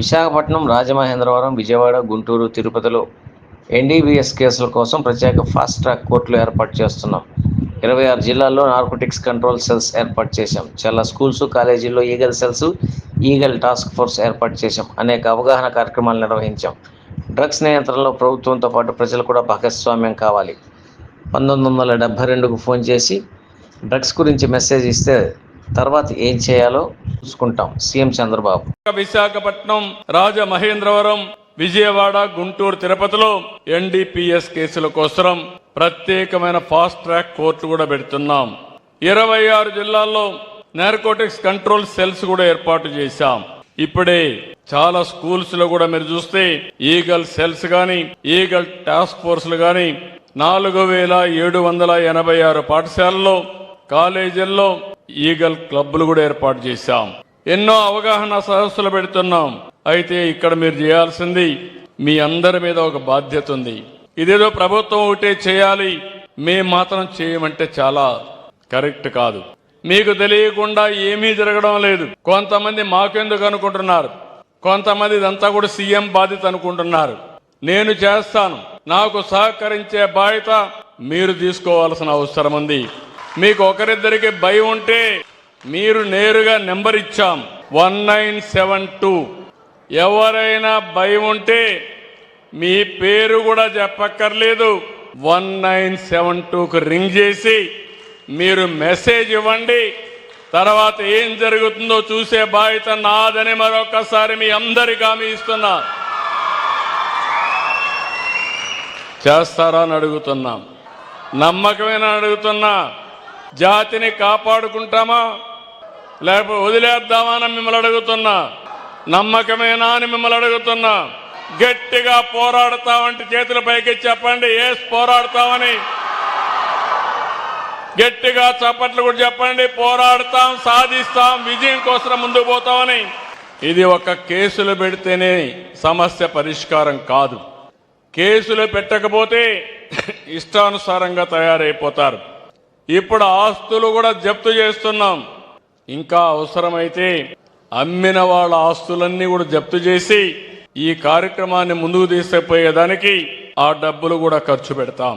విశాఖపట్నం, రాజమహేంద్రవరం, విజయవాడ, గుంటూరు, తిరుపతిలో ఎన్డీబీఎస్ కేసుల కోసం ప్రత్యేక ఫాస్ట్ ట్రాక్ కోర్టులు ఏర్పాటు చేస్తున్నాం. 26 జిల్లాల్లో నార్కోటిక్స్ కంట్రోల్ సెల్స్ ఏర్పాటు చేశాం. చాలా స్కూల్స్, కాలేజీల్లో eagle cells, eagle task force ఏర్పాటు చేశాం. అనేక అవగాహన కార్యక్రమాలు నిర్వహించాం. డ్రగ్స్ నియంత్రణలో ప్రభుత్వంతో పాటు ప్రజలు కూడా భాగస్వామ్యం కావాలి. 1972కు ఫోన్ చేసి డ్రగ్స్ గురించి మెసేజ్ ఇస్తే తర్వాత ఏం చేయాలో చూసుకుంటాం. సీఎం చంద్రబాబు. విశాఖపట్నం, రాజమహేంద్రవరం, విజయవాడ, గుంటూరు, తిరుపతిలో ఎన్డీపీఎస్ కేసుల కోసం ప్రత్యేకమైన ఫాస్ట్ ట్రాక్ కోర్టు కూడా పెడుతున్నాం. 26 జిల్లాల్లో నార్కోటిక్స్ కంట్రోల్ సెల్స్ కూడా ఏర్పాటు చేశాం. ఇప్పుడే చాలా స్కూల్స్ లో కూడా మీరు చూస్తే ఈగల్ సెల్స్ గాని, ఈగల్ టాస్క్ ఫోర్స్లు గాని 4786 పాఠశాలల్లో, కాలేజీల్లో ఈగల్ క్లబ్లు కూడా ఏర్పాటు చేశాం. ఎన్నో అవగాహన సదస్సులు పెడుతున్నాం. అయితే ఇక్కడ మీరు చేయాల్సింది, మీ అందరి మీద ఒక బాధ్యత ఉంది. ఇదేదో ప్రభుత్వం ఒకటే చేయాలి, మేము మాత్రం చేయమంటే చాలా కరెక్ట్ కాదు. మీకు తెలియకుండా ఏమీ జరగడం లేదు. కొంతమంది మాకెందుకు అనుకుంటున్నారు, కొంతమంది ఇదంతా కూడా సీఎం బాధ్యత అనుకుంటున్నారు. నేను చేస్తాను. నాకు సహకరించే బాధ్యత మీరు తీసుకోవాల్సిన అవసరం ఉంది. మీకు ఒకరిద్దరికి భయం ఉంటే మీరు నేరుగా నెంబర్ ఇచ్చాం 1972. ఎవరైనా భయం ఉంటే మీ పేరు కూడా చెప్పక్కర్లేదు, 1972కు రింగ్ చేసి మీరు మెసేజ్ ఇవ్వండి. తర్వాత ఏం జరుగుతుందో చూసే బాధ్యత నాదని మరొకసారి మీ అందరికీ హామీ ఇస్తున్నా. చేస్తారా అని అడుగుతున్నాం. నమ్మకమేనా అడుగుతున్నా. జాతిని కాపాడుకుంటామా లేకపోతే వదిలేద్దామా అని మిమ్మల్ని అడుగుతున్నా. నమ్మకమేనా అని మిమ్మల్ని అడుగుతున్నా. గట్టిగా పోరాడతామంటే చేతుల పైకి చెప్పండి, ఏస్ పోరాడతామని. గట్టిగా చప్పట్లు కూడా చెప్పండి, పోరాడతాం, సాధిస్తాం, విజయం కోసం ముందుకు పోతామని. ఇది ఒక కేసులు పెడితేనే సమస్య పరిష్కారం కాదు. కేసులు పెట్టకపోతే ఇష్టానుసారంగా తయారైపోతారు. ఇప్పుడు ఆస్తులు కూడా జప్తు చేస్తున్నాం. ఇంకా అవసరమైతే అమ్మిన వాళ్ళ ఆస్తులన్నీ కూడా జప్తు చేసి ఈ కార్యక్రమాన్ని ముందుకు తీసుకుపోయేదానికి ఆ డబ్బులు కూడా ఖర్చు పెడతాం.